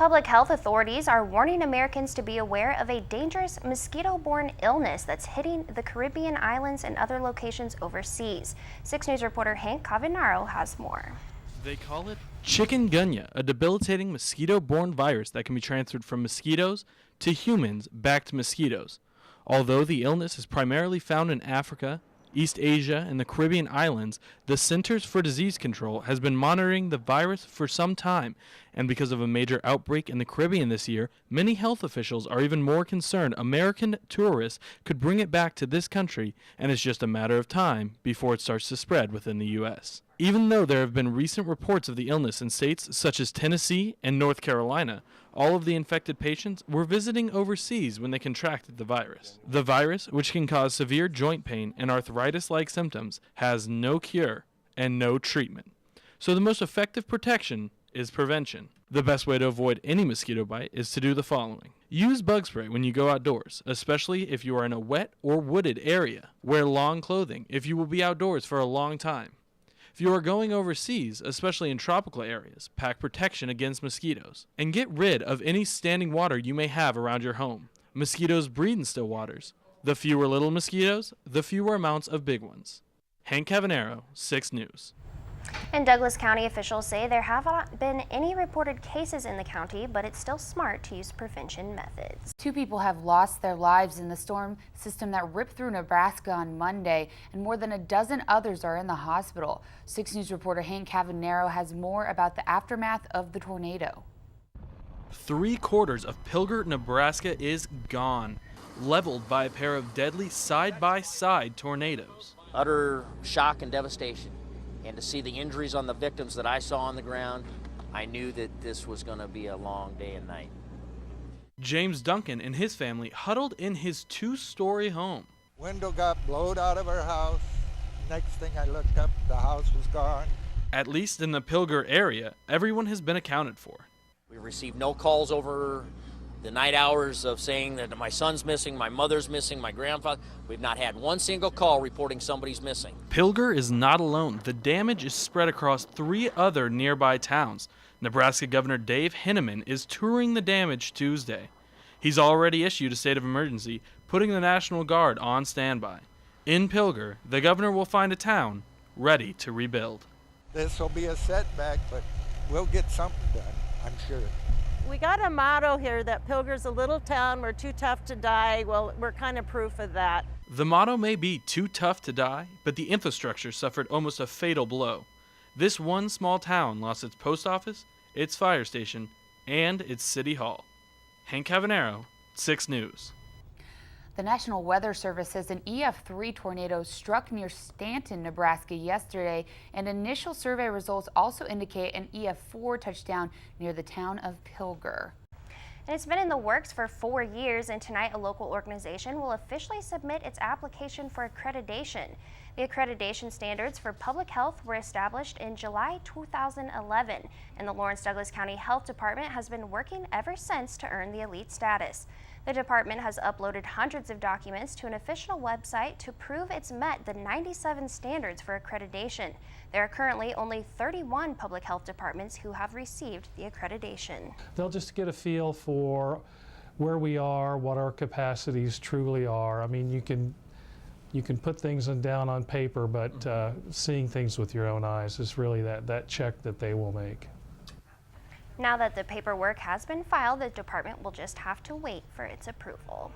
Public health authorities are warning Americans to be aware of a dangerous mosquito-borne illness that's hitting the Caribbean islands and other locations overseas. 6 News reporter Hank Cavagnaro has more. They call it chikungunya, a debilitating mosquito-borne virus that can be transferred from mosquitoes to humans back to mosquitoes. Although the illness is primarily found in Africa, East Asia, and the Caribbean islands, the Centers for Disease Control has been monitoring the virus for some time, and because of a major outbreak in the Caribbean this year, many health officials are even more concerned American tourists could bring it back to this country, and it's just a matter of time before it starts to spread within the U.S. Even though there have been recent reports of the illness in states such as Tennessee and North Carolina, all of the infected patients were visiting overseas when they contracted the virus. The virus, which can cause severe joint pain and arthritis-like symptoms, has no cure and no treatment. So the most effective protection is prevention. The best way to avoid any mosquito bite is to do the following. Use bug spray when you go outdoors, especially if you are in a wet or wooded area. Wear long clothing if you will be outdoors for a long time. If you are going overseas, especially in tropical areas, pack protection against mosquitoes. And get rid of any standing water you may have around your home. Mosquitoes breed in still waters. The fewer little mosquitoes, the fewer amounts of big ones. Hank Cavagnaro, 6 News. In Douglas County, officials say there have not been any reported cases in the county, but it's still smart to use prevention methods. 2 people have lost their lives in the storm system that ripped through Nebraska on Monday, and more than a dozen others are in the hospital. 6 News reporter Hank Cavagnaro has more about the aftermath of the tornado. 3/4 of Pilger, Nebraska is gone, leveled by a pair of deadly side-by-side tornadoes. Utter shock and devastation. And to see the injuries on the victims that I saw on the ground, I knew that this was going to be a long day and night. James Duncan and his family huddled in his 2-story home. Window got blowed out of our house. Next thing I looked up, the house was gone. At least in the Pilger area, everyone has been accounted for. We received no calls over the night hours of saying that my son's missing, my mother's missing, my grandfather. We've not had one single call reporting somebody's missing. Pilger is not alone. The damage is spread across 3 other nearby towns. Nebraska Governor Dave Henneman is touring the damage Tuesday. He's already issued a state of emergency, putting the National Guard on standby. In Pilger, the governor will find a town ready to rebuild. This will be a setback, but we'll get something done, I'm sure. We got a motto here that Pilger's a little town, we're too tough to die. Well, we're kind of proof of that. The motto may be too tough to die, but the infrastructure suffered almost a fatal blow. This one small town lost its post office, its fire station, and its city hall. Hank Cavagnaro, 6 News. The National Weather Service says an EF3 tornado struck near Stanton, Nebraska yesterday, and initial survey results also indicate an EF4 touchdown near the town of Pilger. And it's been in the works for 4 years, and tonight a local organization will officially submit its application for accreditation. The accreditation standards for public health were established in July 2011, and the Lawrence Douglas County Health Department has been working ever since to earn the elite status. The department has uploaded hundreds of documents to an official website to prove it's met the 97 standards for accreditation. There are currently only 31 public health departments who have received the accreditation. They'll just get a feel for where we are, what our capacities truly are. I mean, you can put things down on paper, but seeing things with your own eyes is really that check that they will make. Now that the paperwork has been filed, the department will just have to wait for its approval.